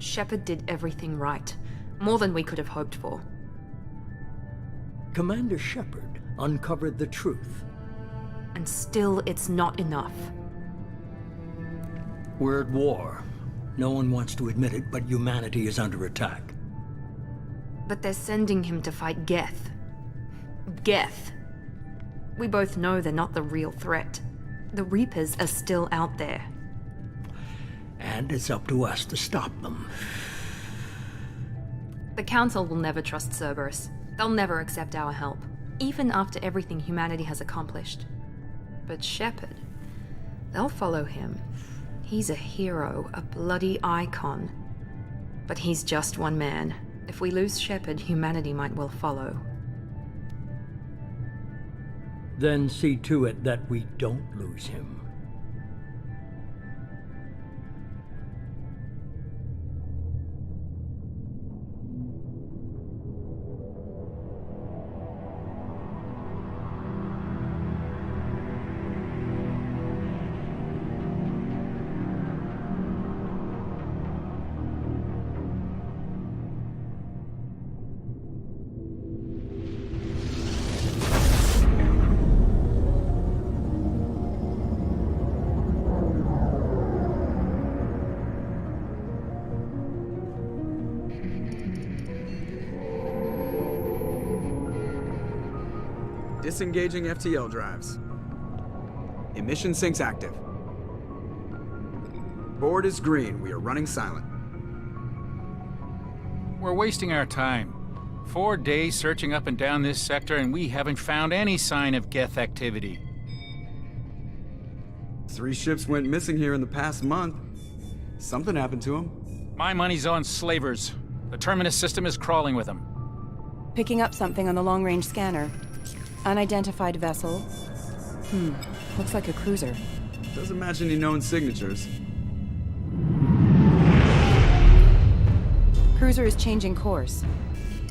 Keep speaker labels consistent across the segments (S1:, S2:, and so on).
S1: Shepard did everything right. More than we could have hoped for.
S2: Commander Shepard uncovered the truth.
S1: And still, it's not enough.
S2: We're at war. No one wants to admit it, but humanity is under attack.
S1: But they're sending him to fight Geth. Geth. We both know they're not the real threat. The Reapers are still out there.
S2: And it's up to us to stop them.
S1: The Council will never trust Cerberus. They'll never accept our help, even after everything humanity has accomplished. But Shepard, they'll follow him. He's a hero, a bloody icon. But he's just one man. If we lose Shepard, humanity might well follow.
S2: Then see to it that we don't lose him.
S3: Disengaging FTL drives. Emission sinks active. Board is green. We are running silent.
S4: We're wasting our time. 4 days searching up and down this sector, and we haven't found any sign of Geth activity.
S3: 3 ships went missing here in the past month. Something happened to them.
S4: My money's on slavers. The Terminus system is crawling with them.
S5: Picking up something on the long-range scanner. Unidentified vessel. Looks like a cruiser.
S3: Doesn't match any known signatures.
S5: Cruiser is changing course.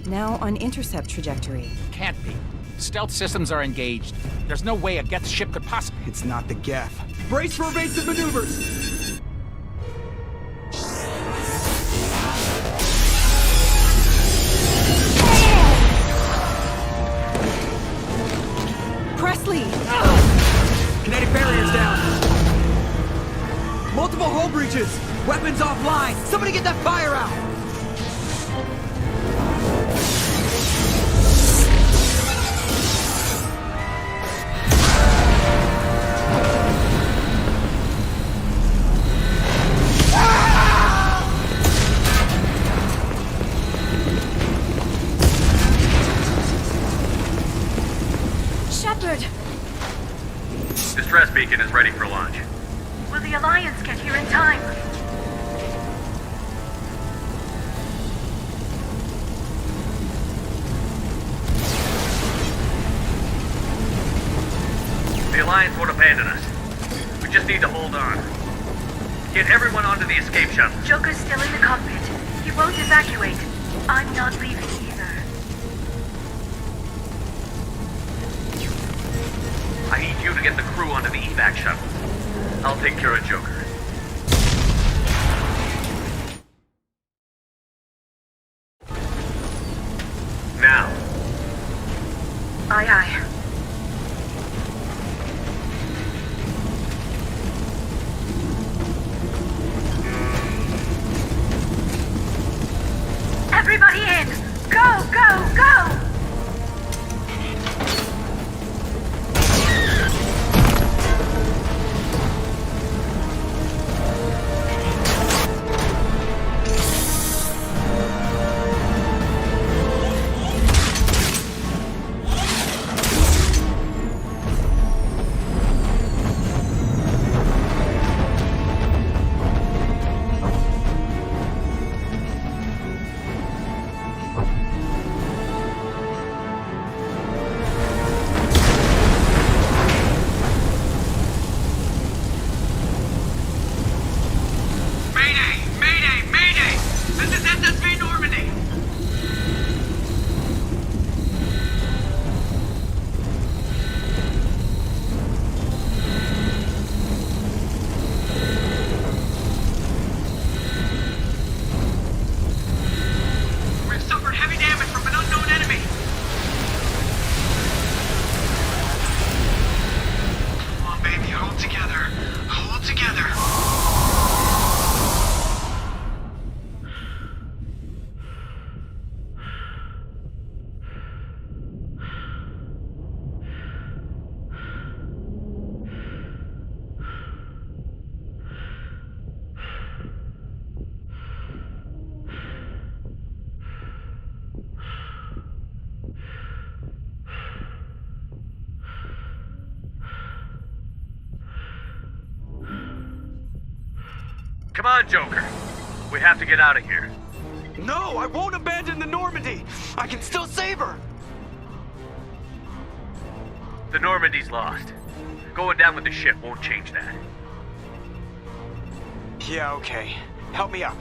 S5: Now on intercept trajectory.
S4: Can't be. Stealth systems are engaged. There's no way a Geth ship could possibly...
S3: It's not the Geth. Brace for evasive maneuvers!
S5: Presley!
S3: Kinetic barriers down! Multiple hull breaches! Weapons offline! Somebody get that fire out!
S6: Distress beacon is ready for launch.
S7: Will the Alliance get here in time?
S6: The Alliance won't abandon us. We just need to hold on. Get everyone onto the escape shuttle.
S7: Joker's still in the cockpit. He won't evacuate. I'm not leaving either.
S6: I need you to get the crew onto the evac shuttle. I'll take care of Joker. Now.
S7: Aye, aye. Everybody in! Go, go, go!
S6: Come on, Joker. We have to get out of here.
S3: No, I won't abandon the Normandy! I can still save her!
S6: The Normandy's lost. Going down with the ship won't change that.
S3: Yeah, okay. Help me up.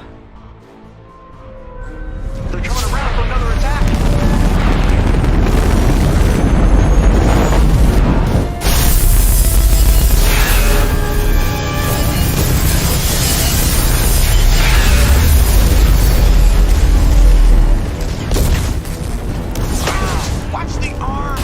S3: They're coming around for another attack! Watch the arm!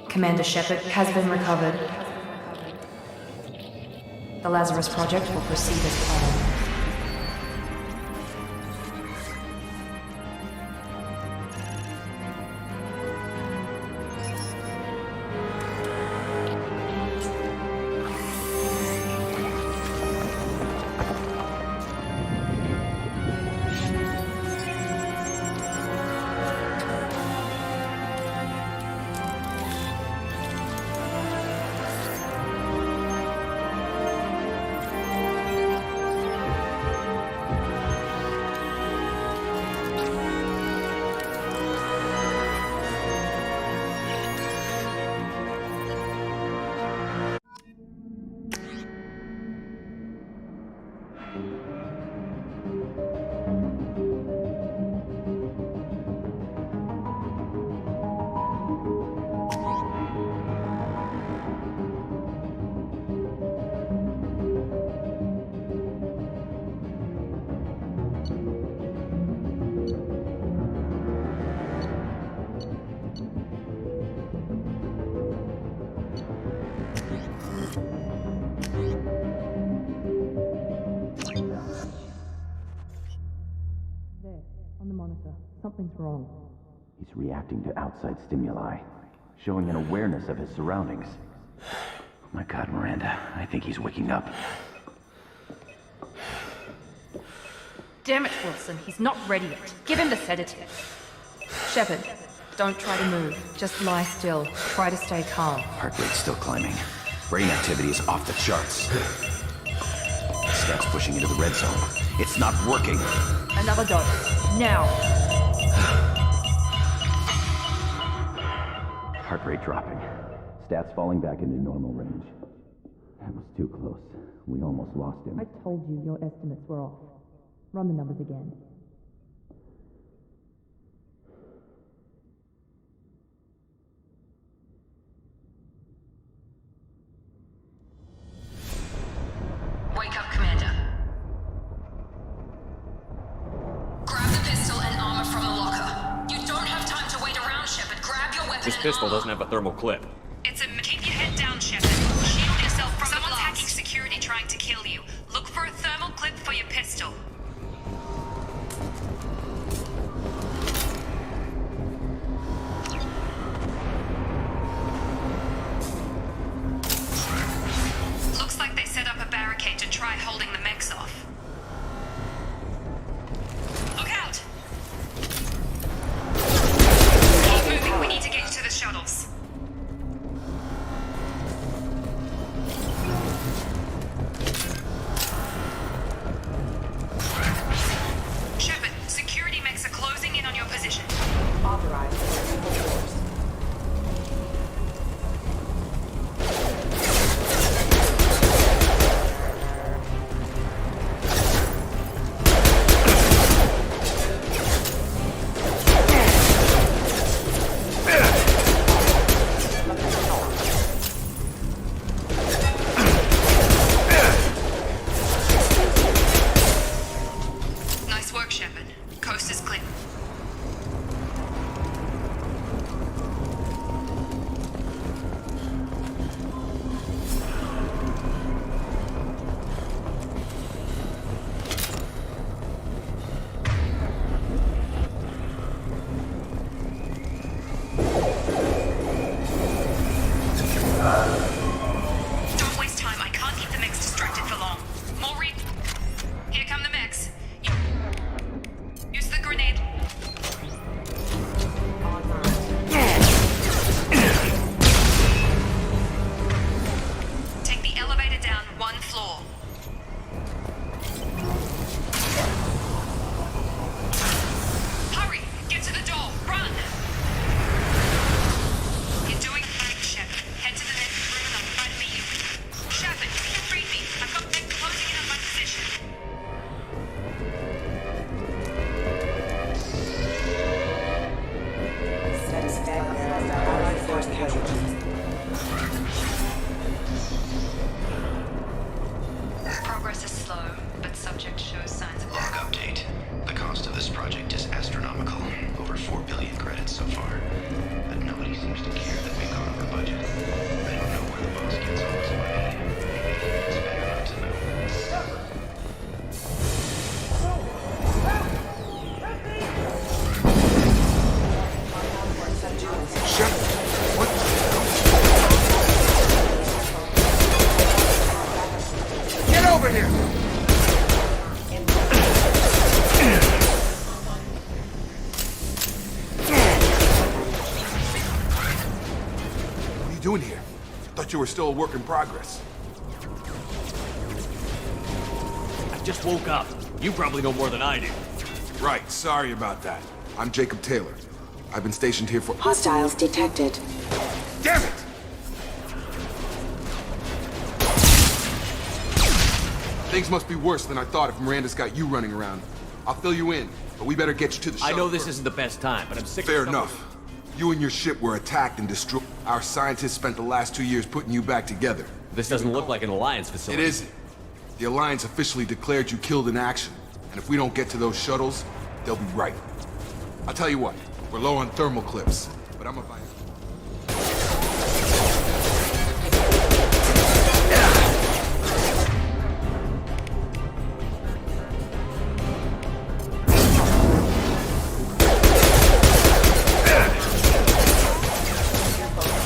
S1: Commander Shepard has been recovered. The Lazarus Project will proceed as planned. Something's wrong.
S8: He's reacting to outside stimuli, showing an awareness of his surroundings. Oh my God, Miranda, I think he's waking up.
S1: Damn it, Wilson, he's not ready yet. Give him the sedative. Shepard, don't try to move. Just lie still. Try to stay calm.
S8: Heart rate's still climbing. Brain activity is off the charts. Stats pushing into the red zone. It's not working.
S1: Another dose. Now.
S8: Heart rate dropping. Stats falling back into normal range. That was too close. We almost lost him.
S1: I told you your estimates were off. Run the numbers again.
S9: Wake up, Commander. Grab the pistol and armor from the locker. You don't have time to wait around, Shepard. Grab your weapon.
S10: This pistol doesn't have a thermal clip.
S9: It's a... Keep your head down, Shepard. Shield yourself from... Someone's hacking security trying to kill you. Look for a thermal clip for your pistol. Looks like they set up a barricade to try holding the mechs off. Look out! Keep moving, we need to get you to the shuttles. Shepard, security mechs are closing in on your position.
S5: Authorized. Force.
S9: Nice work, Shepard. Coast is clear. Don't waste time. I can't keep the mechs distracted for long. More re- Here come the mechs. Use the grenade. Take the elevator down one floor. Hurry! Get to the door! Run! You're doing great, Shepard. Head to the next room and I'll try to meet you. Shepard, read me. I've got mechs closing in on my position. Progress is slow, but subject shows signs of
S10: Log update. The cost of this project is astronomical. Over 4 billion credits so far. But nobody seems to care that we've gone over budget. They don't know where the boss gets all his money. Maybe it's better not to know.
S3: Get over here!
S11: What are you doing here? I thought you were still a work in progress.
S12: I just woke up. You probably know more than I do.
S11: Right, sorry about that. I'm Jacob Taylor. I've been stationed here for—
S5: Hostiles detected.
S11: Damn it! Things must be worse than I thought if Miranda's got you running around. I'll fill you in, but we better get you to the shuttle
S12: I know this
S11: first.
S12: isn't the best time, but I'm sick
S11: Fair
S12: of someone-
S11: enough. You and your ship were attacked and destroyed. Our scientists spent the last 2 years putting you back together.
S12: This doesn't look like an Alliance facility.
S11: It isn't. The Alliance officially declared you killed in action. And if we don't get to those shuttles, they'll be right. I'll tell you what, we're low on thermal clips, but I'm about—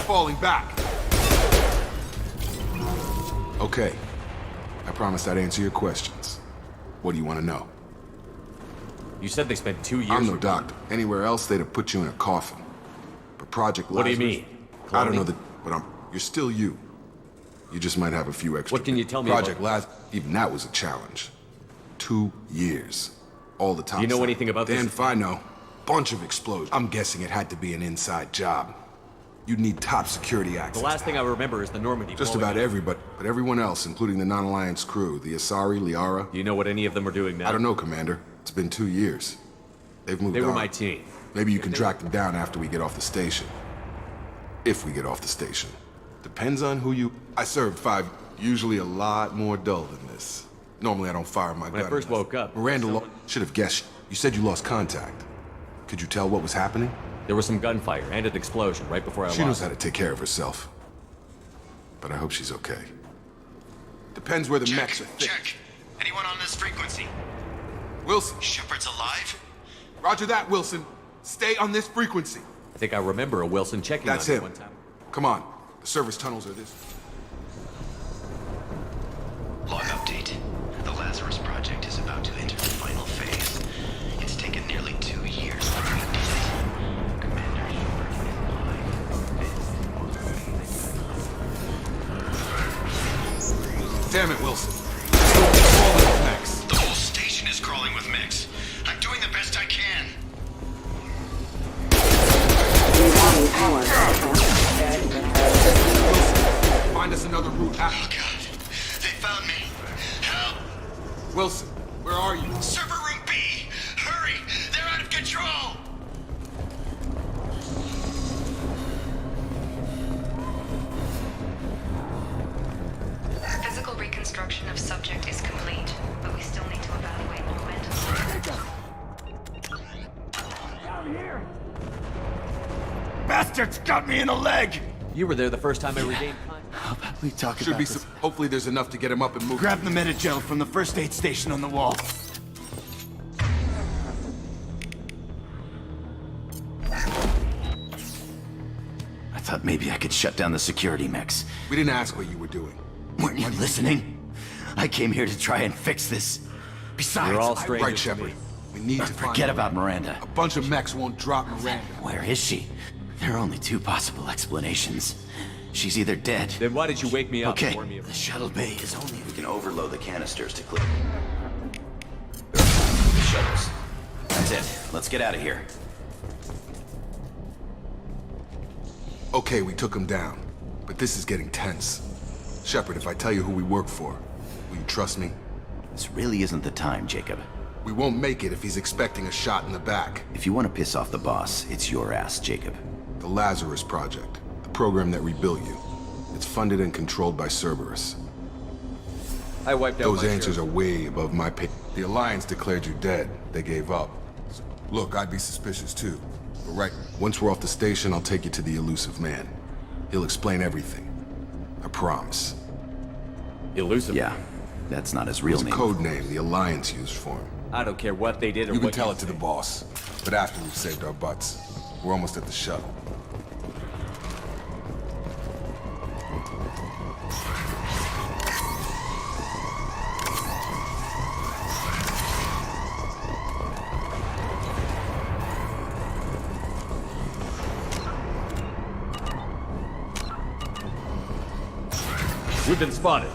S11: falling back. Okay. I promised I'd answer your questions. What do you want to know?
S12: You said they spent 2 years...
S11: I'm no doctor. Anywhere else, they'd have put you in a coffin. But Project Lazarus...
S12: What do you mean?
S11: I don't know
S12: Cloning?
S11: but you're still you. You just might have a few extra...
S12: What can you tell me
S11: Project
S12: about-
S11: Lazarus, even that was a challenge. 2 years. All the time.
S12: Do you know anything about this?
S11: Dan, if I know. Bunch of explosions. I'm guessing it had to be an inside job. You'd need top security access.
S12: The last thing I remember is the Normandy
S11: Just
S12: blowing
S11: about
S12: up.
S11: everybody, but everyone else, including the non-Alliance crew, the Asari, Liara.
S12: Do you know what any of them are doing now?
S11: I don't know, Commander. It's been 2 years. They've moved on.
S12: They were my team.
S11: Maybe you can track them down after we get off the station. If we get off the station. Depends on who you... I served 5, usually a lot more dull than this. Normally I don't fire my gun.
S12: When I first woke up...
S11: Miranda should have guessed. You said you lost contact. Could you tell what was happening?
S12: There was some gunfire and an explosion right before I
S11: She knows
S12: lost
S11: how to take care of herself. But I hope she's okay. Depends where the mechs are thick.
S10: Check. Anyone on this frequency?
S11: Wilson.
S10: Shepard's alive?
S11: Roger that, Wilson. Stay on this frequency.
S12: I think I remember a Wilson checking
S11: That's
S12: on me
S11: him.
S12: one time.
S11: Come on. The service tunnels are this.
S10: Log update. The Lazarus Project is about to enter the final phase. It's taken nearly 2 years, but we did it. Commander Shepard is alive.
S11: Damn it, Wilson. All the mechs.
S10: The whole station is crawling with mechs. I'm doing the best I can.
S11: Find us another route out.
S10: Oh, God. They found me. Help!
S11: Wilson, where are you?
S10: Server room B! Hurry! They're out of control!
S9: Physical reconstruction of subject is complete, but we still need to evaluate momentum.
S12: Bastards got me in the leg! You were there the first time I regained contact.
S13: How about we talk
S11: Should
S13: about
S11: be
S13: this?
S11: some. Hopefully there's enough to get him up and moving.
S13: Grab the Metagel from the first aid station on the wall. I thought maybe I could shut down the security mechs.
S11: We didn't ask what you were doing.
S13: Weren't you listening? I came here to try and fix this. Besides,
S12: You're all
S11: Right,
S12: strangers to
S11: Shepard.
S12: me.
S11: We need to find
S13: forget
S11: her.
S13: about Miranda.
S11: A bunch of mechs won't drop Miranda.
S13: Where is she? There are only two possible explanations. She's either dead.
S12: Then why did you wake me up and
S13: Okay,
S12: warn me of
S13: the shuttle bay is only.
S10: We can overload the canisters to clear the shuttles. That's it. Let's get out of here.
S11: Okay, we took him down. But this is getting tense. Shepard, if I tell you who we work for, will you trust me?
S13: This really isn't the time, Jacob.
S11: We won't make it if he's expecting a shot in the back.
S13: If you want to piss off the boss, it's your ass, Jacob.
S11: The Lazarus Project. The program that rebuilt you. It's funded and controlled by Cerberus.
S12: I wiped out
S11: Those
S12: my
S11: answers
S12: shirt.
S11: are way above my pay. The Alliance declared you dead. They gave up. Look, I'd be suspicious too. But right, once we're off the station, I'll take you to the Elusive Man. He'll explain everything. I promise.
S12: Elusive.
S13: Yeah, that's not his real
S11: It's a
S13: name.
S11: code name the Alliance used for him.
S12: I don't care what they did or
S11: You can
S12: what
S11: tell
S12: you
S11: it to the
S12: say.
S11: boss. But after we've saved our butts. We're almost at the shuttle.
S12: We've been spotted.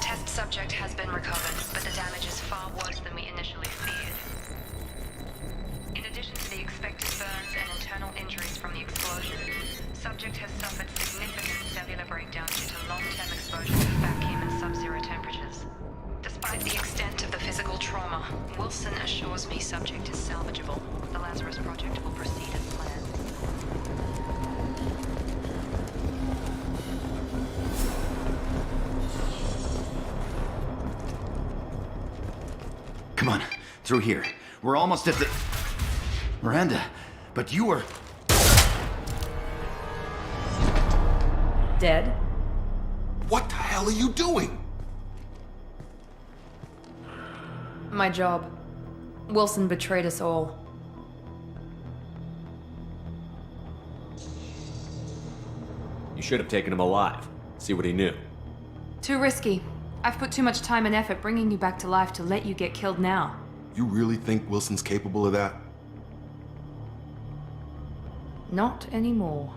S9: Test subject has been recovered, but the damage is far worse than we initially feared. In addition to the expected burns and internal injuries from the explosion, subject has suffered significant cellular breakdown due to long-term exposure to vacuum and sub-zero temperatures. Despite the extent of the physical trauma, Wilson assures me subject is salvageable. The Lazarus Project will proceed as planned.
S13: Come on, through here. We're almost at the... Miranda, but you were...
S5: Dead?
S11: What the hell are you doing?
S1: My job. Wilson betrayed us all.
S12: You should have taken him alive. See what he knew.
S1: Too risky. I've put too much time and effort bringing you back to life to let you get killed now.
S11: You really think Wilson's capable of that?
S1: Not anymore.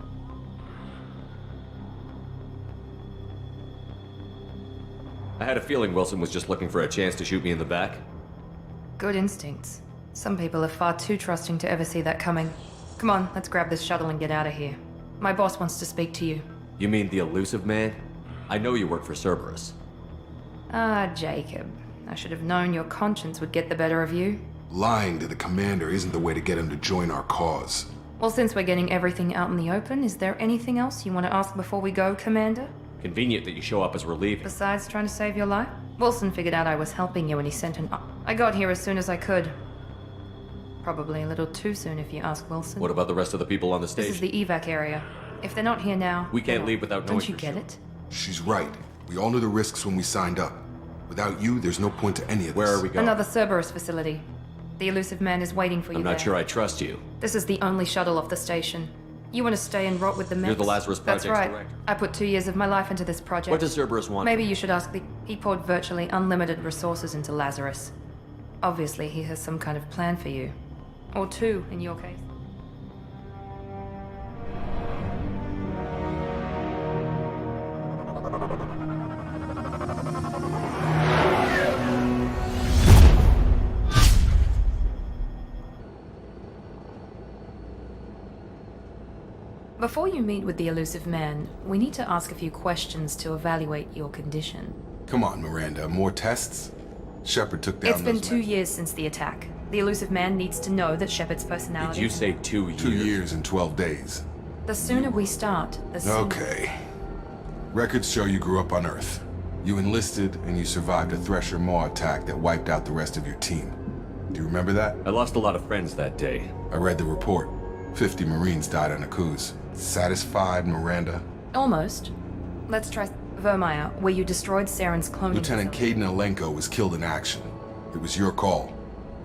S12: I had a feeling Wilson was just looking for a chance to shoot me in the back.
S1: Good instincts. Some people are far too trusting to ever see that coming. Come on, let's grab this shuttle and get out of here. My boss wants to speak to you.
S12: You mean the elusive man? I know you work for Cerberus.
S1: Ah, Jacob. I should have known your conscience would get the better of you.
S11: Lying to the commander isn't the way to get him to join our cause.
S1: Well, since we're getting everything out in the open, is there anything else you want to ask before we go, Commander?
S12: Convenient that you show up as we're leaving.
S1: Besides trying to save your life? Wilson figured out I was helping you and he sent an... I got here as soon as I could. Probably a little too soon if you ask Wilson.
S12: What about the rest of the people on the station?
S1: This is the evac area. If they're not here now...
S12: We can't leave without knowing.
S1: Don't you get it?
S11: She's right. We all knew the risks when we signed up. Without you, there's no point to any of this.
S12: Where are we going?
S1: Another Cerberus facility. The elusive man is waiting for you
S12: I'm not
S1: there.
S12: sure I trust you.
S1: This is the only shuttle off the station. You want to stay and rot with the mechs?
S12: You're the Lazarus Project's
S1: That's right.
S12: director.
S1: I put 2 years of my life into this project.
S12: What does Cerberus want?
S1: Maybe you should ask the... He poured virtually unlimited resources into Lazarus. Obviously, he has some kind of plan for you. Or two, in your case. Before you meet with the elusive man, we need to ask a few questions to evaluate your condition.
S11: Come on, Miranda. More tests? Shepard took down
S1: It's been
S11: those
S1: 2
S11: men.
S1: years since the attack. The elusive man needs to know that Shepard's personality...
S12: Did you say 2 years?
S11: 2 years and 12 days.
S1: The sooner we start, the sooner...
S11: Okay. Records show you grew up on Earth. You enlisted and you survived a Thresher Maw attack that wiped out the rest of your team. Do you remember that?
S12: I lost a lot of friends that day.
S11: I read the report. 50 Marines died on Akuz. Satisfied, Miranda?
S1: Almost. Let's try Vermeer, where you destroyed Saren's cloning
S11: Lieutenant
S1: facility.
S11: Caden Alenko was killed in action. It was your call.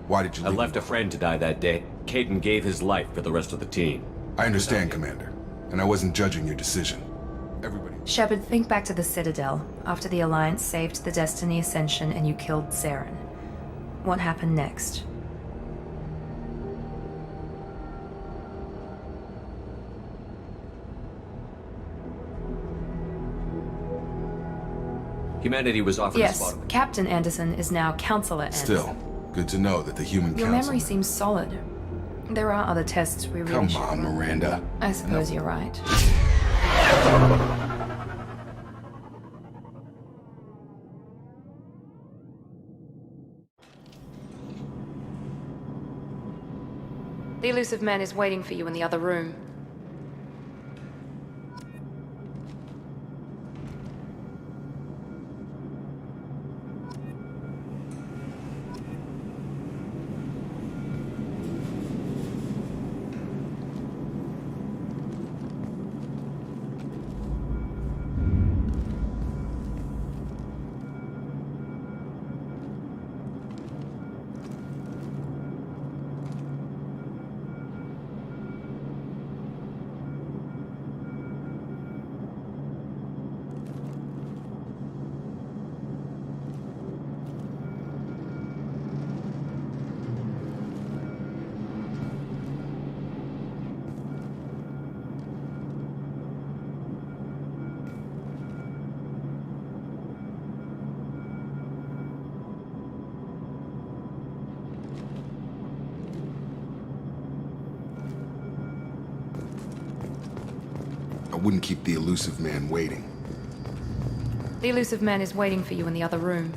S11: Why did you
S12: I
S11: leave
S12: left a friend to die that day. Caden gave his life for the rest of the team.
S11: I understand, Commander. And I wasn't judging your decision. Everybody...
S1: Shepard, think back to the Citadel, after the Alliance saved the Destiny Ascension and you killed Saren. What happened next?
S12: Humanity was offered a
S1: Yes,
S12: spot.
S1: Captain Anderson is now Counselor Anderson.
S11: Still, good to know that the human
S1: Your
S11: council...
S1: memory seems solid. There are other tests we really
S11: Come
S1: should
S11: on,
S1: run.
S11: Miranda.
S1: I suppose you're right. The elusive man is waiting for you in the other room.
S11: I wouldn't keep the elusive man waiting.
S1: The elusive man is waiting for you in the other room.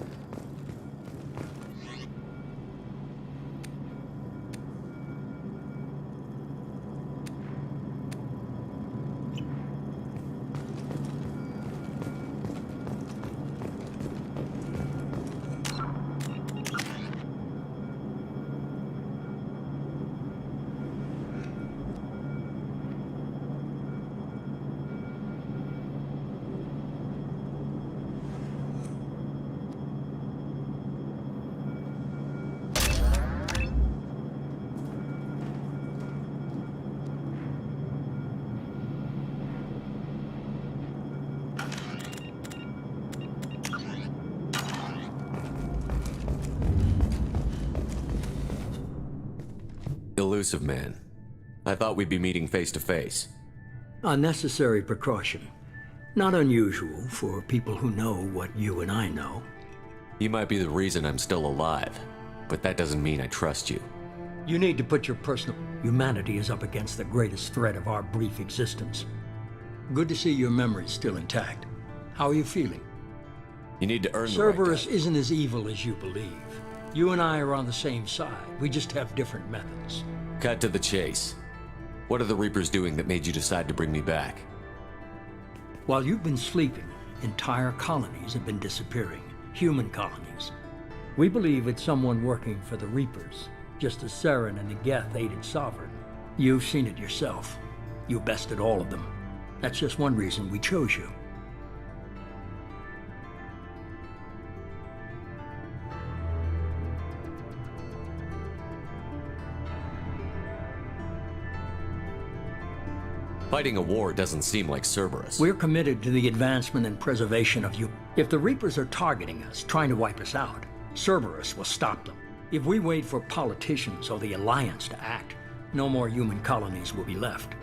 S12: Illusive Man. I thought we'd be meeting face to face.
S2: A necessary precaution. Not unusual for people who know what you and I know.
S12: You might be the reason I'm still alive, but that doesn't mean I trust you.
S2: You need to put your personal... Humanity is up against the greatest threat of our brief existence. Good to see your memory's still intact. How are you feeling?
S12: You need to earn
S2: Cerberus
S12: the right
S2: isn't as evil as you believe. You and I are on the same side. We just have different methods.
S12: Cut to the chase. What are the Reapers doing that made you decide to bring me back?
S2: While you've been sleeping, entire colonies have been disappearing. Human colonies. We believe it's someone working for the Reapers, just as Saren and Negeth aided Sovereign. You've seen it yourself. You bested all of them. That's just one reason we chose you.
S12: Fighting a war doesn't seem like Cerberus.
S2: We're committed to the advancement and preservation of you. If the Reapers are targeting us, trying to wipe us out, Cerberus will stop them. If we wait for politicians or the Alliance to act, no more human colonies will be left.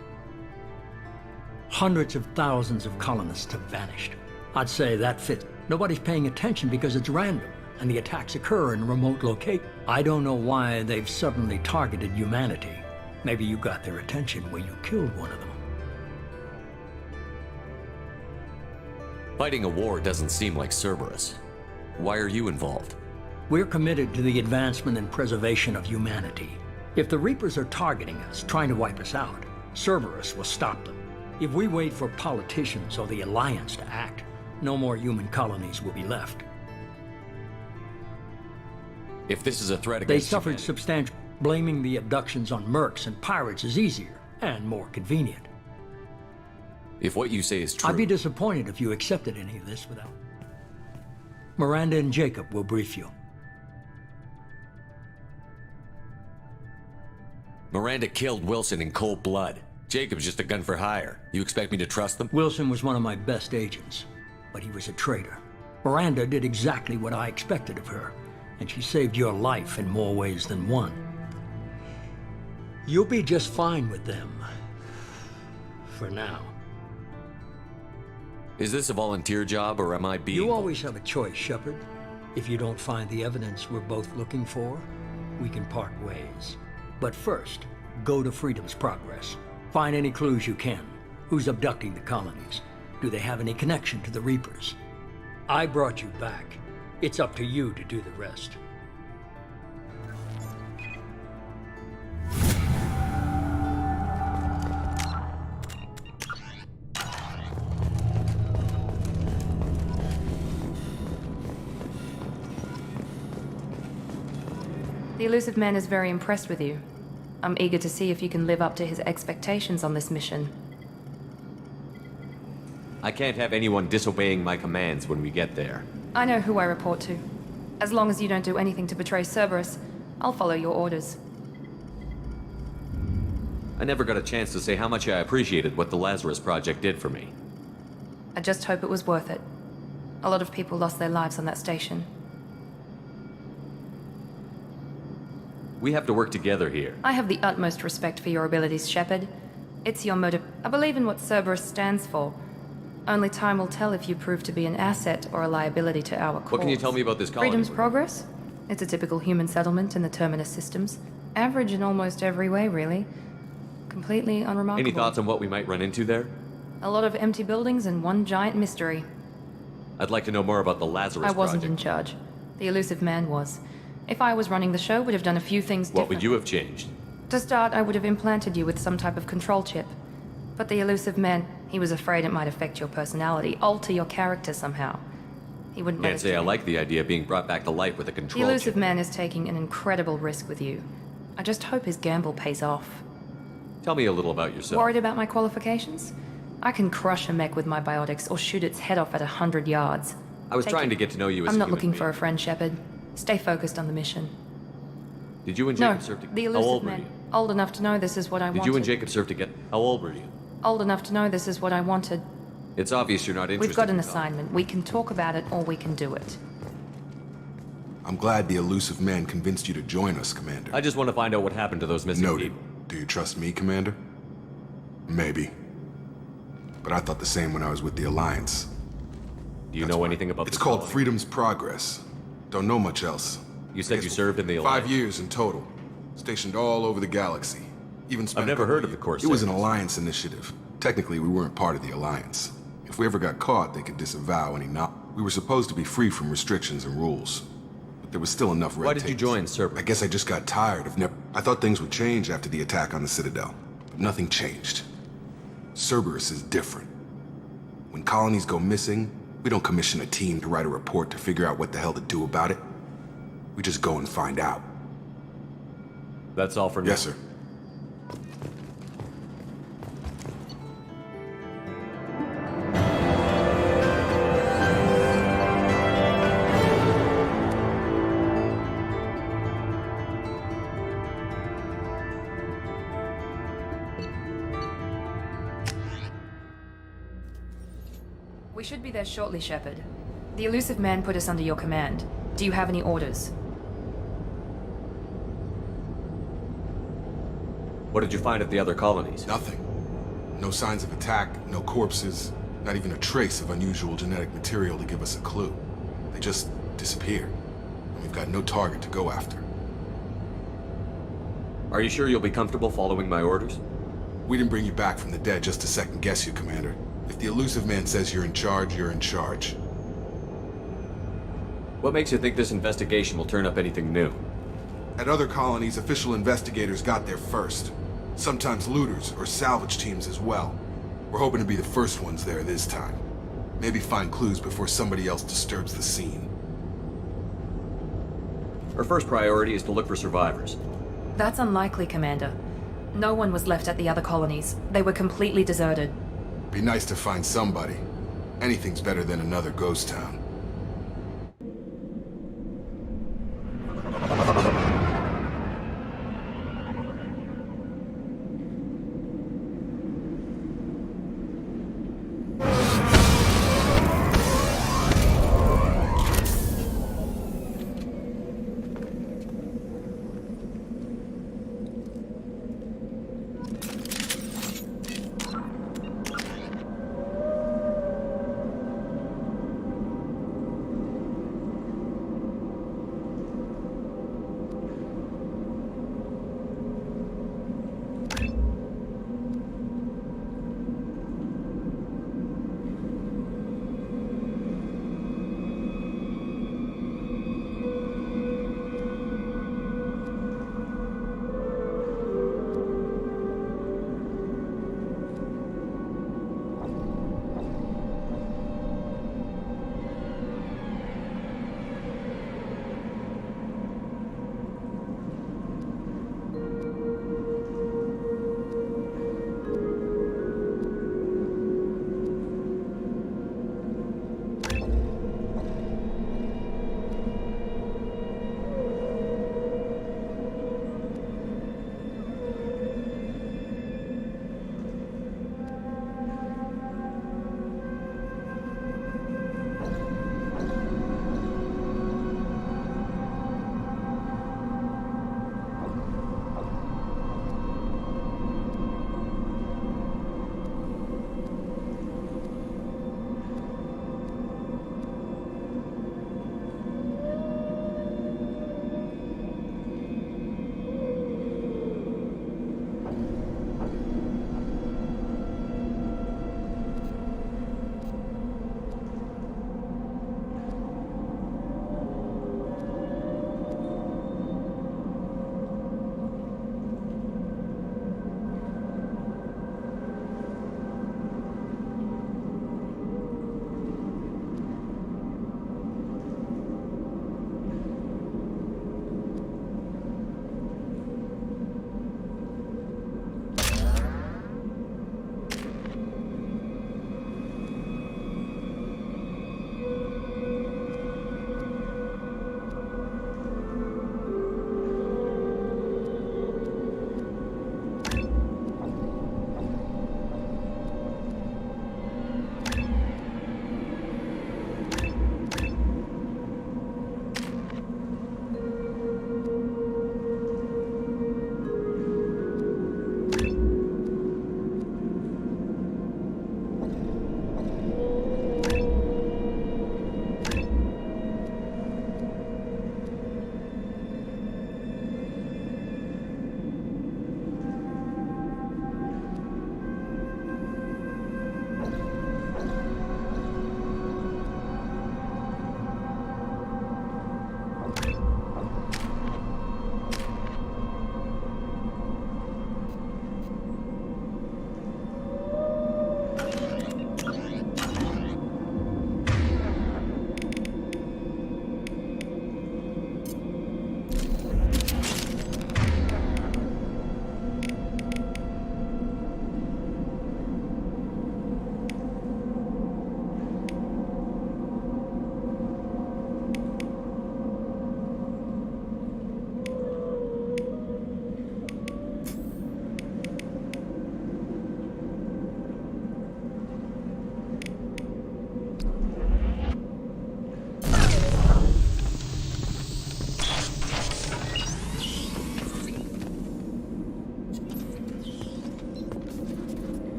S2: Hundreds of thousands of colonists have vanished. I'd say that fits. Nobody's paying attention because it's random, and the attacks occur in remote locations. I don't know why they've suddenly targeted humanity. Maybe you got their attention when you killed one of them.
S12: Fighting a war doesn't seem like Cerberus. Why are you involved?
S2: We're committed to the advancement and preservation of humanity. If the Reapers are targeting us, trying to wipe us out, Cerberus will stop them. If we wait for politicians or the Alliance to act, no more human colonies will be left.
S12: If this is a threat
S2: They
S12: against
S2: suffered
S12: humanity,
S2: substantial... Blaming the abductions on mercs and pirates is easier and more convenient.
S12: if what you say is true...
S2: I'd be disappointed if you accepted any of this without... Miranda and Jacob will brief you.
S12: Miranda killed Wilson in cold blood. Jacob's just a gun for hire. You expect me to trust them?
S2: Wilson was one of my best agents, but he was a traitor. Miranda did exactly what I expected of her, and she saved your life in more ways than one. You'll be just fine with them. For now.
S12: Is this a volunteer job, or am I being...
S2: You always have a choice, Shepard. If you don't find the evidence we're both looking for, we can part ways. But first, go to Freedom's Progress. Find any clues you can. Who's abducting the colonies? Do they have any connection to the Reapers? I brought you back. It's up to you to do the rest.
S1: The Illusive Man is very impressed with you. I'm eager to see if you can live up to his expectations on this mission.
S12: I can't have anyone disobeying my commands when we get there.
S1: I know who I report to. As long as you don't do anything to betray Cerberus, I'll follow your orders.
S12: I never got a chance to say how much I appreciated what the Lazarus Project did for me.
S1: I just hope it was worth it. A lot of people lost their lives on that station.
S12: We have to work together here.
S1: I have the utmost respect for your abilities, Shepard. It's your motive. I believe in what Cerberus stands for. Only time will tell if you prove to be an asset or a liability to our cause.
S12: What can you tell me about this colony?
S1: Freedom's Progress? It's a typical human settlement in the Terminus systems. Average in almost every way, really. Completely unremarkable.
S12: Any thoughts on what we might run into there?
S1: A lot of empty buildings and one giant mystery.
S12: I'd like to know more about the Lazarus
S1: I wasn't
S12: Project.
S1: in charge. The Illusive Man was. If I was running the show, would have done a few things different.
S12: What would you have changed?
S1: To start, I would have implanted you with some type of control chip. But the Illusive Man, he was afraid it might affect your personality, alter your character somehow. He wouldn't let
S12: Can't
S1: us
S12: say
S1: do
S12: I
S1: it.
S12: like the idea of being brought back to life with a
S1: The
S12: control
S1: Illusive
S12: chip.
S1: Man is taking an incredible risk with you. I just hope his gamble pays off.
S12: Tell me a little about yourself.
S1: Worried about my qualifications? I can crush a mech with my biotics or shoot its head off at 100 yards.
S12: I was trying to get to know you as
S1: I'm
S12: a
S1: not
S12: human
S1: looking
S12: being.
S1: for a friend, Shepard. Stay focused on the mission.
S12: Did you and
S1: No,
S12: Jacob serve together?
S1: the
S12: How
S1: Illusive
S12: old were
S1: Man.
S12: you?
S1: Old enough to know this is what I
S12: Did
S1: wanted.
S12: you and Jacob serve together? How old were you?
S1: Old enough to know this is what I wanted.
S12: It's obvious you're not interested.
S1: We've got an
S12: in
S1: assignment. We can talk about it or we can do it.
S11: I'm glad the elusive man convinced you to join us, Commander.
S12: I just want to find out what happened to those missing
S11: Noted.
S12: people.
S11: Do you trust me, Commander? Maybe. But I thought the same when I was with the Alliance.
S12: Do you know anything about
S11: It's
S12: the
S11: called
S12: colony?
S11: Freedom's Progress. Don't know much else.
S12: You said you served in the Alliance?
S11: 5 years in total. Stationed all over the galaxy. Even spent
S12: I've never heard of the Corsairs.
S11: It was an Alliance initiative. Technically, we weren't part of the Alliance. If we ever got caught, they could disavow any We were supposed to be free from restrictions and rules. But there was still enough red tape.
S12: Why did you join Cerberus?
S11: I guess I just got tired of I thought things would change after the attack on the Citadel. But nothing changed. Cerberus is different. When colonies go missing, we don't commission a team to write a report to figure out what the hell to do about it. We just go and find out.
S12: That's all for now.
S11: Yes, sir.
S1: We should be there shortly, Shepard. The elusive man put us under your command. Do you have any orders?
S12: What did you find at the other colonies?
S11: Nothing. No signs of attack, no corpses, not even a trace of unusual genetic material to give us a clue. They just disappeared. And we've got no target to go after.
S12: Are you sure you'll be comfortable following my orders?
S11: We didn't bring you back from the dead just to second guess you, Commander. If the elusive man says you're in charge, you're in charge.
S12: What makes you think this investigation will turn up anything new?
S11: At other colonies, official investigators got there first. Sometimes looters or salvage teams as well. We're hoping to be the first ones there this time. Maybe find clues before somebody else disturbs the scene.
S12: Our first priority is to look for survivors.
S1: That's unlikely, Commander. No one was left at the other colonies. They were completely deserted.
S11: Be nice to find somebody. Anything's better than another ghost town.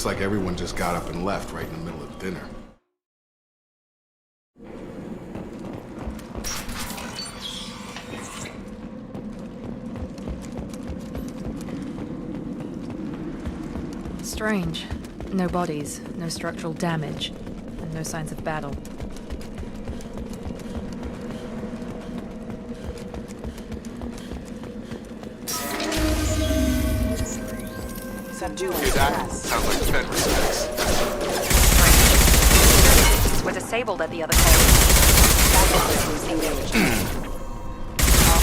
S11: Looks like everyone just got up and left right in the middle of dinner.
S1: Strange. No bodies, no structural damage, and no signs of battle.
S14: Subdue that sounds like Fed respects.
S7: We're disabled at the other colony. Engaged.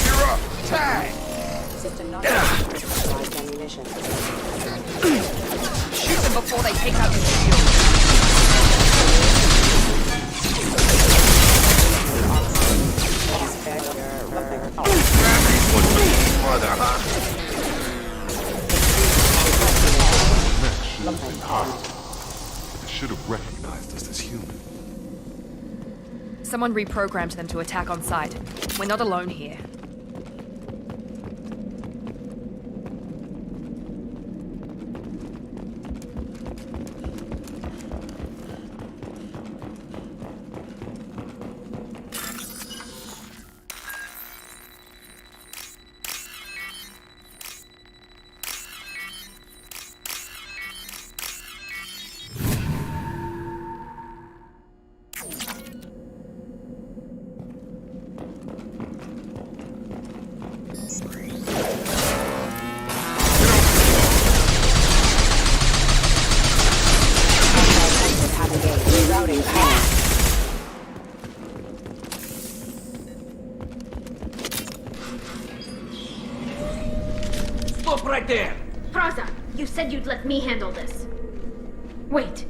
S14: You're up! Tag!
S7: System not neutralized ammunition. Shoot them before they take out the shield.
S11: They should have recognized us as human.
S1: Someone reprogrammed them to attack on sight. We're not alone here.
S15: Stop right there!
S16: Praza, you said you'd let me handle this. Wait,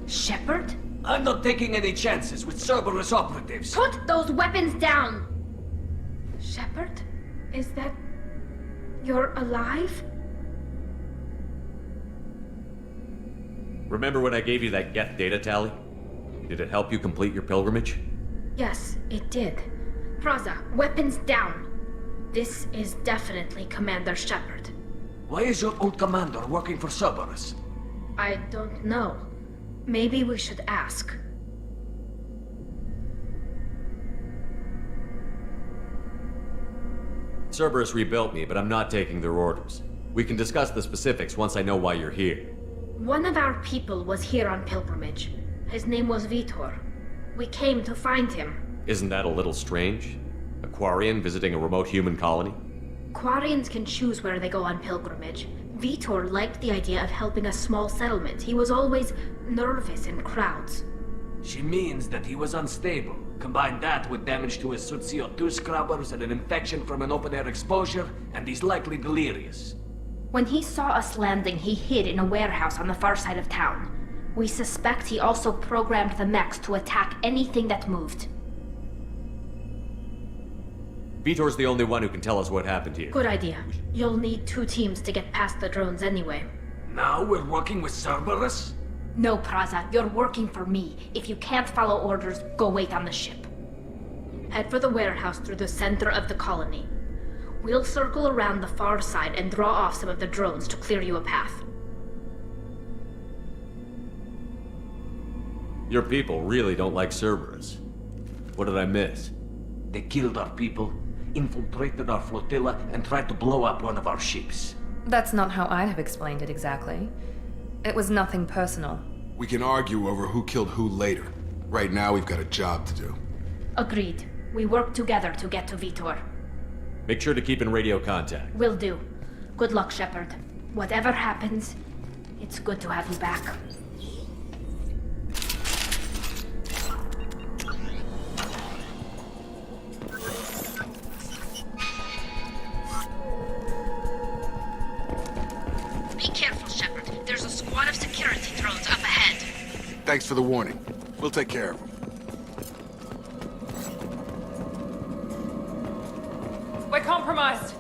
S16: Shepard?
S15: I'm not taking any chances with Cerberus operatives.
S16: Put those weapons down! Shepard? Is that... you're alive?
S12: Remember when I gave you that Geth data tally? Did it help you complete your pilgrimage?
S16: Yes, it did. Praza, weapons down. This is definitely Commander Shepard.
S15: Why is your old commander working for Cerberus?
S16: I don't know. Maybe we should ask.
S12: Cerberus rebuilt me, but I'm not taking their orders. We can discuss the specifics once I know why you're here.
S16: One of our people was here on pilgrimage. His name was Vitor. We came to find him.
S12: Isn't that a little strange? A Quarian visiting a remote human colony?
S16: Quarians can choose where they go on pilgrimage. Vitor liked the idea of helping a small settlement. He was always nervous in crowds.
S15: She means that he was unstable. Combine that with damage to his suit CO2 scrubbers and an infection from an open-air exposure, and he's likely delirious.
S16: When he saw us landing, he hid in a warehouse on the far side of town. We suspect he also programmed the mechs to attack anything that moved.
S12: Vitor's the only one who can tell us what happened here.
S16: Good idea. You'll need 2 teams to get past the drones anyway.
S15: Now we're working with Cerberus?
S16: No, Praza, you're working for me. If you can't follow orders, go wait on the ship. Head for the warehouse through the center of the colony. We'll circle around the far side and draw off some of the drones to clear you a path.
S12: Your people really don't like Cerberus. What did I miss?
S15: They killed our people, infiltrated our flotilla, and tried to blow up one of our ships.
S1: That's not how I'd have explained it exactly. It was nothing personal.
S11: We can argue over who killed who later. Right now, we've got a job to do.
S16: Agreed. We work together to get to Vitor.
S12: Make sure to keep in radio contact.
S16: Will do. Good luck, Shepard. Whatever happens, it's good to have you back.
S17: Be careful, Shepard. There's a squad of security drones up ahead.
S11: Thanks for the warning. We'll take care of them.
S5: We're compromised.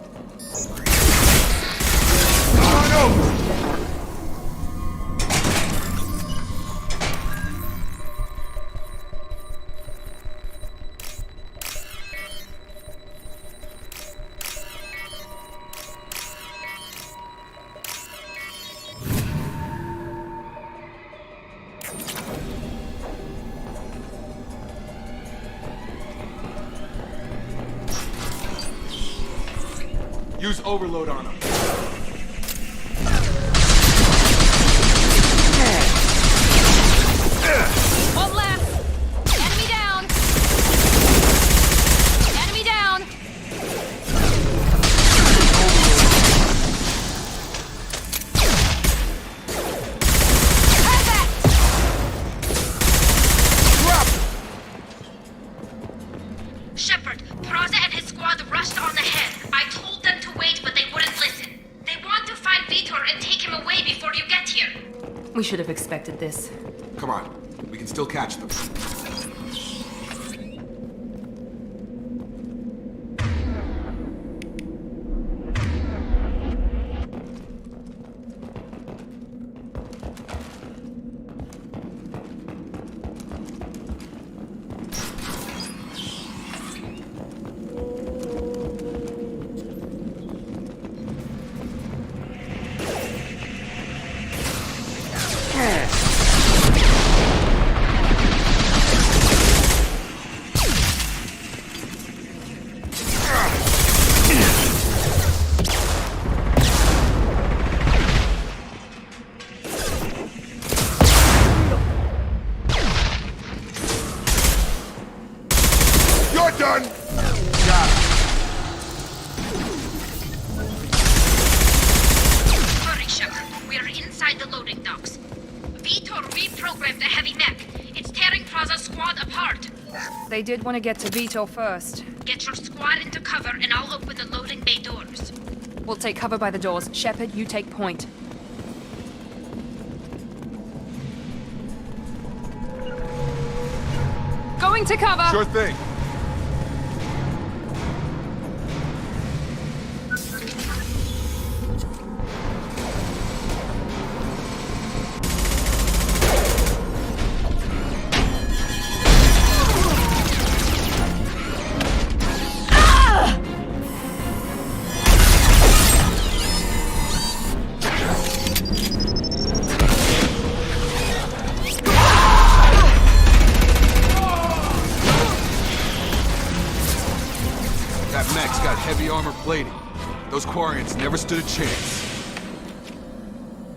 S11: Use overload on him.
S1: One left! Enemy down! Enemy down!
S17: Shepard, Praza and his squad rushed on ahead. I told them to wait, but they wouldn't listen. They want to find Vitor and take him away before you get here.
S1: We should have expected this.
S11: Come on. We can still catch them. You're done! Got it.
S17: Hurry, Shepard. We are inside the loading docks. Vitor reprogrammed the heavy mech. It's tearing Praza's squad apart.
S1: They did want to get to Vitor first.
S17: Get your squad into cover and I'll open the loading bay doors.
S1: We'll take cover by the doors. Shepard, you take point. Going to cover!
S11: Sure thing. That mech's got heavy armor plating. Those Quarians never stood a chance.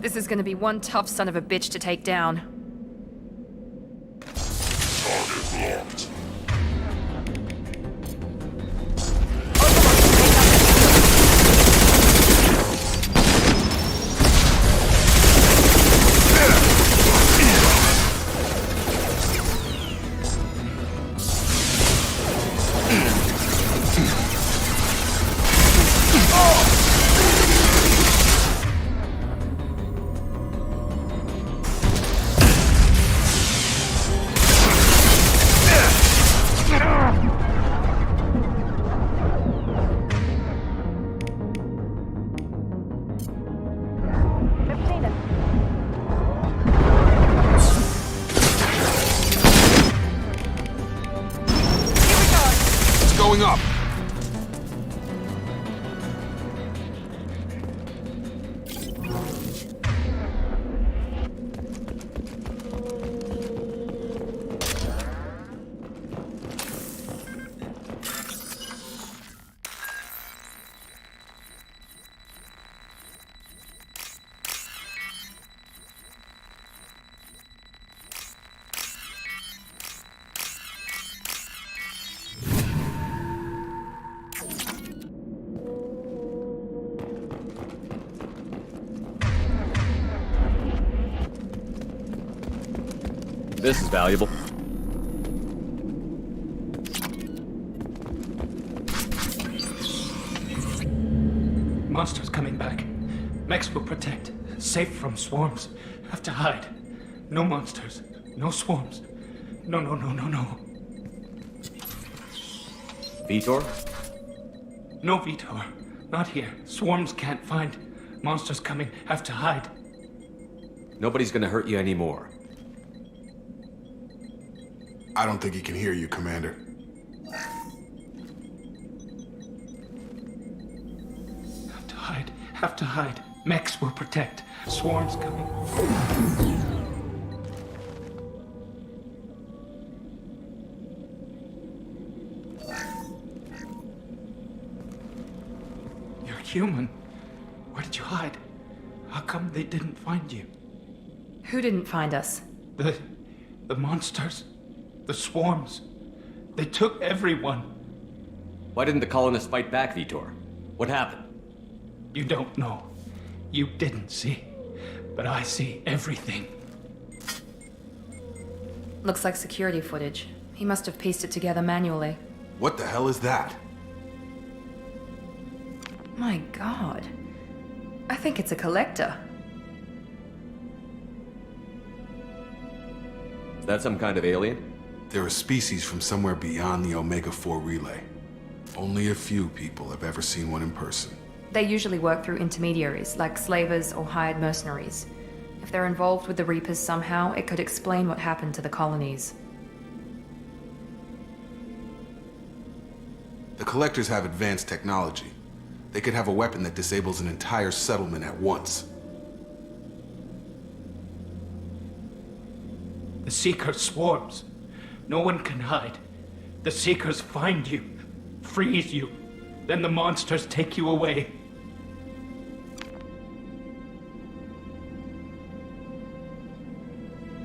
S1: This is gonna be one tough son of a bitch to take down.
S11: Target locked. Going up.
S12: This is valuable.
S15: Monsters coming back. Mechs will protect. Safe from swarms. Have to hide. No monsters. No swarms. No.
S12: Vitor?
S15: No Vitor. Not here. Swarms can't find. Monsters coming. Have to hide.
S12: Nobody's gonna hurt you anymore.
S11: I don't think he can hear you, Commander.
S15: Have to hide. Mechs will protect. Swarms coming. human. Where did you hide? How come they didn't find you?
S1: Who didn't find us?
S15: The monsters. The swarms. They took everyone.
S12: Why didn't the colonists fight back, Vitor? What happened?
S15: You don't know. You didn't see. But I see everything.
S1: Looks like security footage. He must have pieced it together manually.
S11: What the hell is that?
S1: My god. I think it's a collector.
S12: Is that some kind of alien?
S11: They're a species from somewhere beyond the Omega-4 relay. Only a few people have ever seen one in person.
S1: They usually work through intermediaries, like slavers or hired mercenaries. If they're involved with the Reapers somehow, it could explain what happened to the colonies.
S11: The Collectors have advanced technology. They could have a weapon that disables an entire settlement at once.
S15: The Seeker swarms. No one can hide. The Seekers find you, freeze you, then the monsters take you away.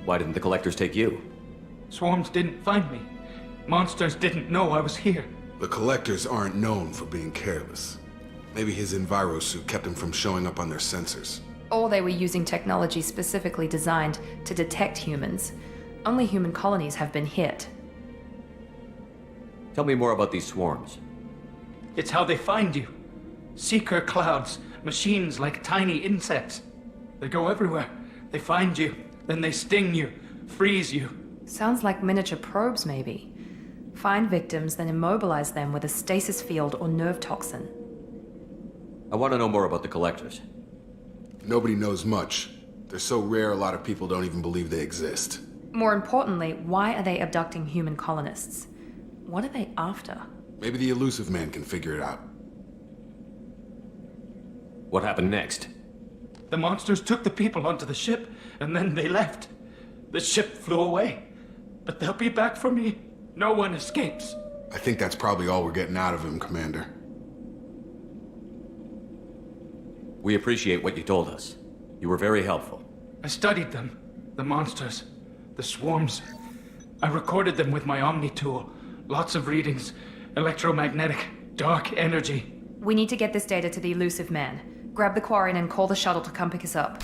S12: Why didn't the Collectors take you?
S15: Swarms didn't find me. Monsters didn't know I was here.
S11: The Collectors aren't known for being careless. Maybe his Enviro suit kept him from showing up on their sensors.
S1: Or they were using technology specifically designed to detect humans. Only human colonies have been hit.
S12: Tell me more about these swarms.
S15: It's how they find you. Seeker clouds, machines like tiny insects. They go everywhere. They find you, then they sting you, freeze you.
S1: Sounds like miniature probes, maybe. Find victims, then immobilize them with a stasis field or nerve toxin.
S12: I want to know more about the Collectors.
S11: Nobody knows much. They're so rare a lot of people don't even believe they exist.
S1: More importantly, why are they abducting human colonists? What are they after?
S11: Maybe the Elusive Man can figure it out.
S12: What happened next?
S15: The monsters took the people onto the ship, and then they left. The ship flew away. But they'll be back for me. No one escapes.
S11: I think that's probably all we're getting out of him, Commander.
S12: We appreciate what you told us. You were very helpful.
S15: I studied them. The monsters. The swarms. I recorded them with my Omni tool. Lots of readings. Electromagnetic. Dark energy.
S1: We need to get this data to the Elusive Man. Grab the Quarian and call the shuttle to come pick us up.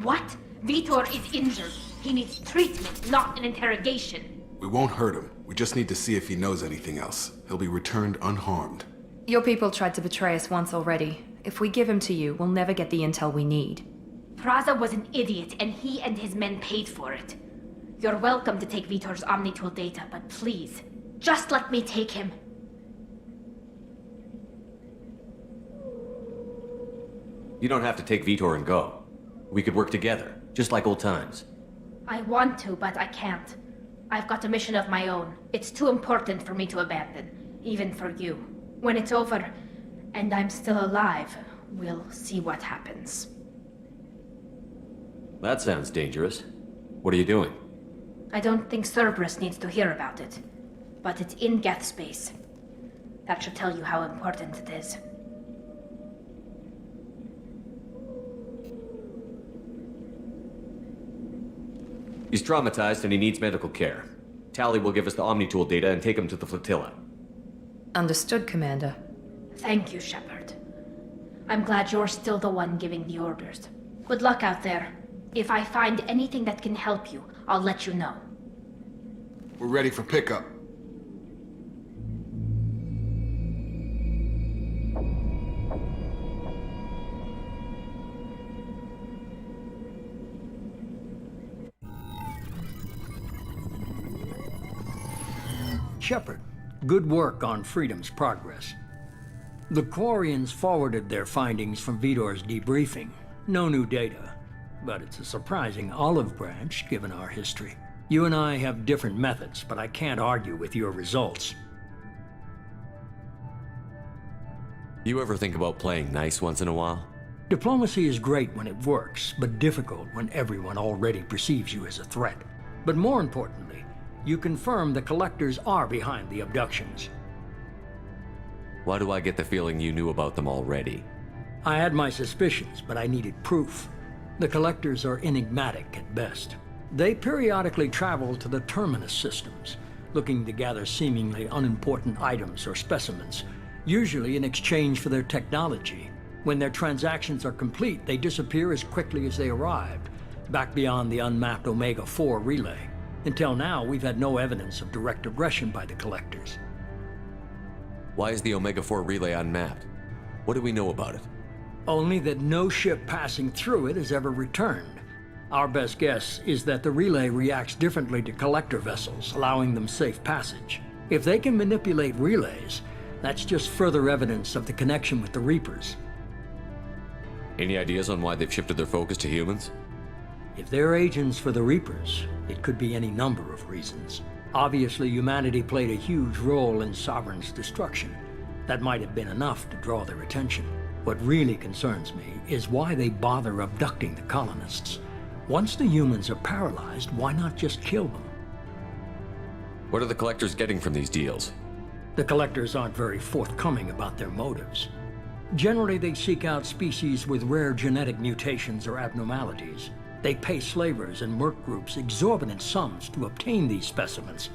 S16: What? Vitor is injured. He needs treatment, not an interrogation.
S11: We won't hurt him. We just need to see if he knows anything else. He'll be returned unharmed.
S1: Your people tried to betray us once already. If we give him to you, we'll never get the intel we need.
S16: Praza was an idiot, and he and his men paid for it. You're welcome to take Vitor's Omnitool data, but please, just let me take him.
S12: You don't have to take Vitor and go. We could work together, just like old times.
S16: I want to, but I can't. I've got a mission of my own. It's too important for me to abandon, even for you. When it's over, and I'm still alive, we'll see what happens.
S12: That sounds dangerous. What are you doing?
S16: I don't think Cerberus needs to hear about it, but it's in Geth space. That should tell you how important it is.
S12: He's traumatized and he needs medical care. Tali will give us the Omnitool data and take him to the flotilla.
S1: Understood, Commander.
S16: Thank you, Shepard. I'm glad you're still the one giving the orders. Good luck out there. If I find anything that can help you, I'll let you know.
S11: We're ready for pickup.
S2: Shepard, good work on Freedom's progress. The Quarians forwarded their findings from Vitor's debriefing. No new data, but it's a surprising olive branch given our history. You and I have different methods, but I can't argue with your results.
S12: You ever think about playing nice once in a while?
S2: Diplomacy is great when it works, but difficult when everyone already perceives you as a threat. But more importantly, you confirm the Collectors are behind the abductions.
S12: Why do I get the feeling you knew about them already?
S2: I had my suspicions, but I needed proof. The Collectors are enigmatic at best. They periodically travel to the Terminus systems, looking to gather seemingly unimportant items or specimens, usually in exchange for their technology. When their transactions are complete, they disappear as quickly as they arrived, back beyond the unmapped Omega-4 relay. Until now, we've had no evidence of direct aggression by the Collectors.
S12: Why is the Omega-4 relay unmapped? What do we know about it?
S2: Only that no ship passing through it has ever returned. Our best guess is that the relay reacts differently to Collector vessels, allowing them safe passage. If they can manipulate relays, that's just further evidence of the connection with the Reapers.
S12: Any ideas on why they've shifted their focus to humans?
S2: If they're agents for the Reapers, it could be any number of reasons. Obviously, humanity played a huge role in Sovereign's destruction. That might have been enough to draw their attention. What really concerns me is why they bother abducting the colonists. Once the humans are paralyzed, why not just kill them?
S12: What are the Collectors getting from these deals?
S2: The Collectors aren't very forthcoming about their motives. Generally, they seek out species with rare genetic mutations or abnormalities. They pay slavers and merc groups exorbitant sums to obtain these specimens,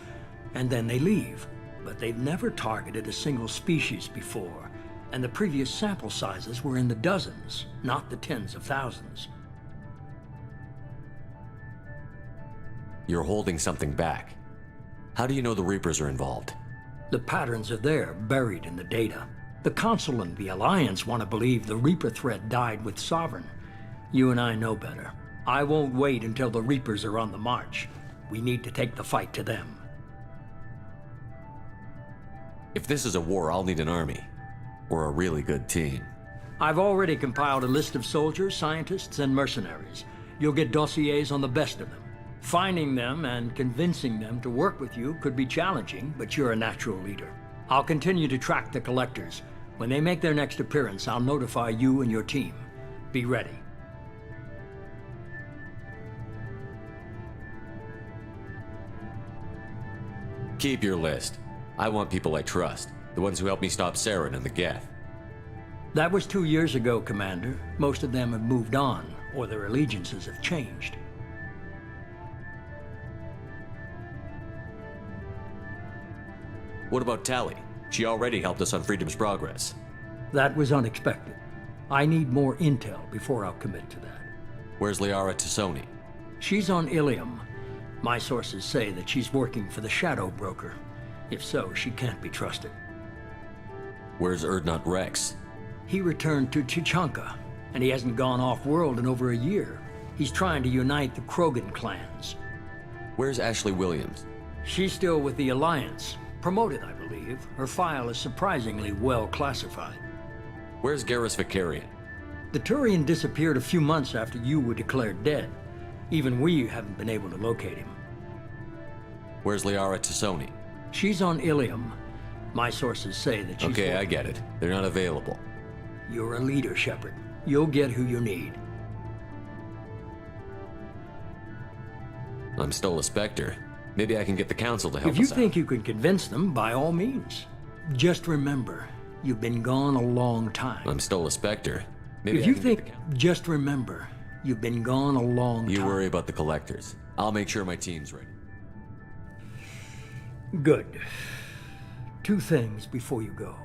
S2: and then they leave. But they've never targeted a single species before, and the previous sample sizes were in the dozens, not the tens of thousands.
S12: You're holding something back. How do you know the Reapers are involved?
S2: The patterns are there, buried in the data. The Council and the Alliance want to believe the Reaper threat died with Sovereign. You and I know better. I won't wait until the Reapers are on the march. We need to take the fight to them.
S12: If this is a war, I'll need an army. Or a really good team.
S2: I've already compiled a list of soldiers, scientists, and mercenaries. You'll get dossiers on the best of them. Finding them and convincing them to work with you could be challenging, but you're a natural leader. I'll continue to track the Collectors. When they make their next appearance, I'll notify you and your team. Be ready.
S12: Keep your list. I want people I trust. The ones who helped me stop Saren and the Geth.
S2: That was 2 years ago, Commander. Most of them have moved on, or their allegiances have changed.
S12: What about Tali? She already helped us on Freedom's Progress.
S2: That was unexpected. I need more intel before I'll commit to that.
S12: Where's Liara Tassoni?
S2: She's on Ilium. My sources say that she's working for the Shadow Broker. If so, she can't be trusted.
S12: Where's Urdnot Rex?
S2: He returned to Chichanka, and he hasn't gone off-world in over a year. He's trying to unite the Krogan clans.
S12: Where's Ashley Williams?
S2: She's still with the Alliance. Promoted, I believe. Her file is surprisingly well classified.
S12: Where's Garrus Vakarian?
S2: The Turian disappeared a few months after you were declared dead. Even we haven't been able to locate him.
S12: Where's Liara Tassoni?
S2: She's on Ilium. My sources say that she's...
S12: Okay, I get it. They're not available.
S2: You're a leader, Shepard. You'll get who you need.
S12: I'm still a Spectre. Maybe I can get the Council to help us out.
S2: If you think you can convince them, by all means. Just remember, you've been gone a long time.
S12: I'm still a Spectre. Maybe
S2: if you think... Just remember, you've been gone a long time.
S12: You worry about the Collectors. I'll make sure my team's ready.
S2: Good. 2 things before you go.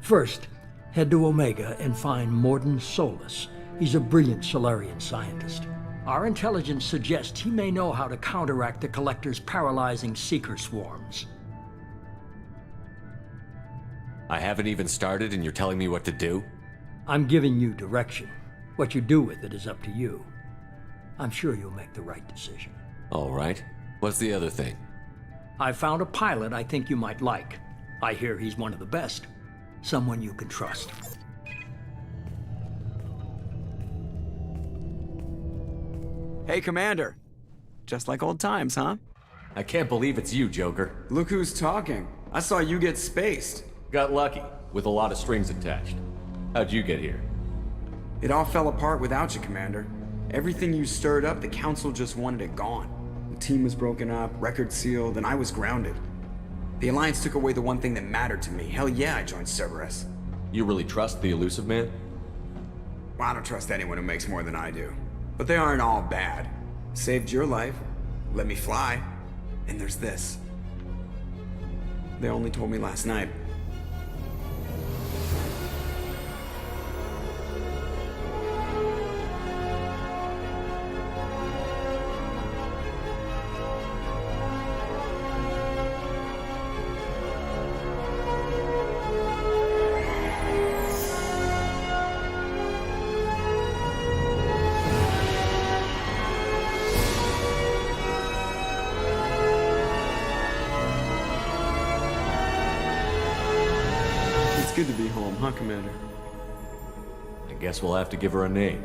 S2: First, head to Omega and find Mordin Solus. He's a brilliant Solarian scientist. Our intelligence suggests he may know how to counteract the Collector's paralyzing Seeker swarms.
S12: I haven't even started and you're telling me what to do?
S2: I'm giving you direction. What you do with it is up to you. I'm sure you'll make the right decision.
S12: All right. What's the other thing?
S2: I found a pilot I think you might like. I hear he's one of the best. Someone you can trust.
S3: Hey, Commander. Just like old times, huh?
S12: I can't believe it's you, Joker.
S3: Look who's talking. I saw you get spaced.
S12: Got lucky, with a lot of strings attached. How'd you get here?
S3: It all fell apart without you, Commander. Everything you stirred up, the Council just wanted it gone. The team was broken up, record sealed, and I was grounded. The Alliance took away the one thing that mattered to me. Hell yeah, I joined Cerberus.
S12: You really trust the Illusive Man?
S3: Well, I don't trust anyone who makes more than I do. But they aren't all bad. Saved your life, let me fly, and there's this. They only told me last night. It's good to be home, huh, Commander?
S12: I guess we'll have to give her a name.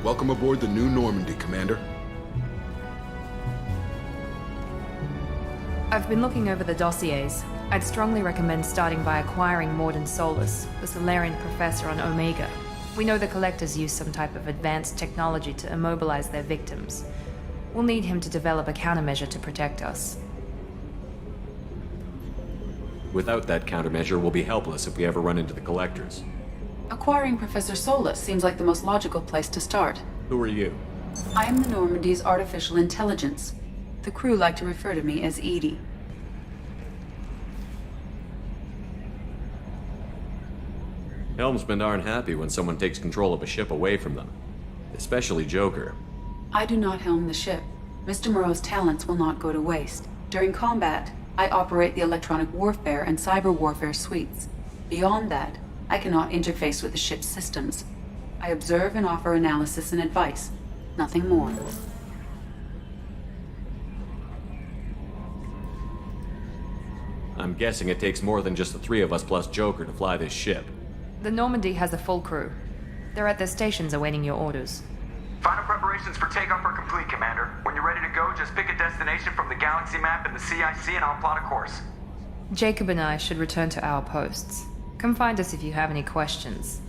S11: Welcome aboard the New Normandy, Commander.
S1: I've been looking over the dossiers. I'd strongly recommend starting by acquiring Mordin Solus, the Solarian professor on Omega. We know the Collectors use some type of advanced technology to immobilize their victims. We'll need him to develop a countermeasure to protect us.
S12: Without that countermeasure, we'll be helpless if we ever run into the Collectors.
S5: Acquiring Professor Solus seems like the most logical place to start.
S12: Who are you?
S5: I am the Normandy's artificial intelligence. The crew like to refer to me as Edie.
S12: Helmsmen aren't happy when someone takes control of a ship away from them. Especially Joker.
S5: I do not helm the ship. Mr. Moreau's talents will not go to waste. During combat, I operate the electronic warfare and cyber warfare suites. Beyond that, I cannot interface with the ship's systems. I observe and offer analysis and advice. Nothing more.
S12: I'm guessing it takes more than just the three of us plus Joker to fly this ship.
S1: The Normandy has a full crew. They're at their stations awaiting your orders.
S14: Final preparations for takeoff are complete, Commander. When you're ready to go, just pick a destination from the galaxy map and the CIC and I'll plot a course.
S1: Jacob and I should return to our posts. Come find us if you have any questions.